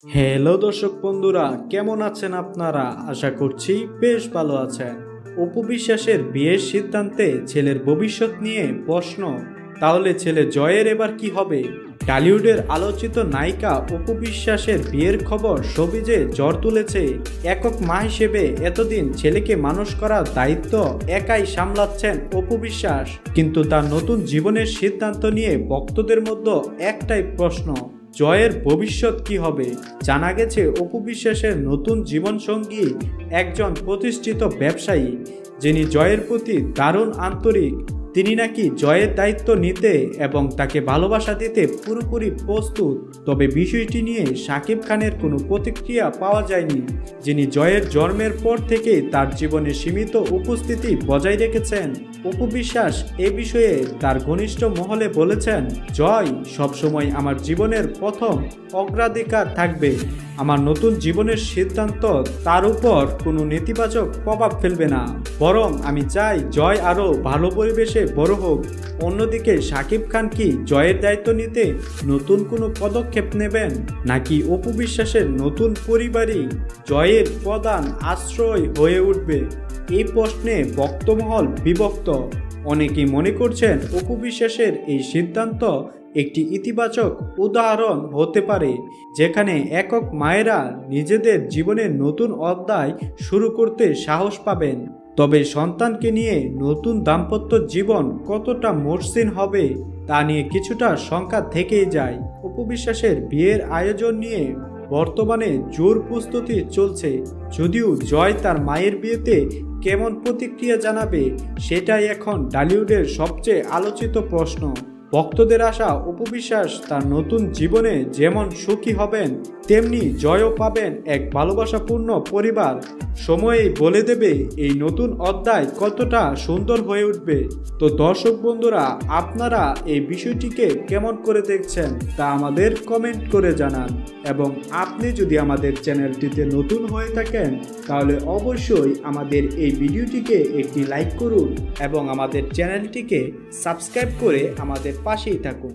Hello দর্শক বন্ধুরা, কেমন আছেন আপনারা? আশা করছি বেশ ভালো আছেন। অপু বিশ্বাসের বিয়ের সিদ্ধান্তে ছেলের ভবিষ্যৎ নিয়ে প্রশ্ন। তাহলে ছেলে জয়ের এবার কি হবে? টলিউডের আলোচিত নায়িকা অপু বিশ্বাসের বিয়ের খবর শোবিজে ঝড় তুলেছে। একক মা হিসেবে এতদিন ছেলেকে মানুষ করার দায়িত্ব একাই সামলাচ্ছেন অপু বিশ্বাস, কিন্তু তার নতুন জীবনের সিদ্ধান্ত নিয়ে ভক্তদের মধ্যে একটাই প্রশ্ন, জয়ের ভবিষ্যৎ কি হবে? জানা গেছে অপু বিশ্বাসের নতুন জীবনসঙ্গী একজন প্রতিষ্ঠিত ব্যবসায়ী, যিনি জয়ের প্রতি দারুণ আন্তরিক। তিনি নাকি জয়ের দায়িত্ব নিতে এবং তাকে ভালোবাসা দিতে পুরোপুরি প্রস্তুত। তবে বিষয়টি নিয়ে শাকিব খানের কোনো প্রতিক্রিয়া পাওয়া যায়নি, যিনি জয়ের জন্মের পর থেকে তার জীবনে সীমিত উপস্থিতি বজায় রেখেছেন। অপু বিশ্বাস এ বিষয়ে তার ঘনিষ্ঠ মহলে বলেছেন, জয় সবসময় আমার জীবনের প্রথম অগ্রাধিকার থাকবে। আমার নতুন জীবনের সিদ্ধান্ত তার উপর কোনো নেতিবাচক প্রভাব ফেলবে না, বরং আমি চাই জয় আরও ভালো পরিবেশে বড় হোক। অন্যদিকে শাকিব খান কি জয়ের দায়িত্ব নিতে নতুন কোনো পদক্ষেপ নেবেন, নাকি অপু বিশ্বাসের নতুন পরিবারই জয়ের প্রধান আশ্রয় হয়ে উঠবে? এই প্রশ্নে ভক্তমহল বিভক্ত। অনেকেই মনে করছেন অপু বিশ্বাসের এই সিদ্ধান্ত একটি ইতিবাচক উদাহরণ হতে পারে, যেখানে একক মায়েরা নিজেদের জীবনের নতুন অধ্যায় শুরু করতে সাহস পাবেন। তবে সন্তানকে নিয়ে নতুন দাম্পত্য জীবন কতটা মসৃণ হবে তা নিয়ে কিছুটা শঙ্কা থেকেই যায়। অপু বিশ্বাসের বিয়ের আয়োজন নিয়ে বর্তমানে জোর প্রস্তুতি চলছে, যদিও জয় তার মায়ের বিয়েতে কেমন প্রতিক্রিয়া জানাবে সেটাই এখন টলিউডের সবচেয়ে আলোচিত প্রশ্ন। ভক্তদের আশা অপু বিশ্বাস তার নতুন জীবনে যেমন সুখী হবেন, তেমনি জয়ও পাবেন এক ভালোবাসাপূর্ণ পরিবার। সময়ই বলে দেবে এই নতুন অধ্যায় কতটা সুন্দর হয়ে উঠবে। তো দর্শক বন্ধুরা, আপনারা এই বিষয়টিকে কেমন করে দেখছেন তা আমাদের কমেন্ট করে জানান, এবং আপনি যদি আমাদের চ্যানেলটিতে নতুন হয়ে থাকেন তাহলে অবশ্যই আমাদের এই ভিডিওটিকে একটি লাইক করুন এবং আমাদের চ্যানেলটিকে সাবস্ক্রাইব করে আমাদের পাশেই থাকুন।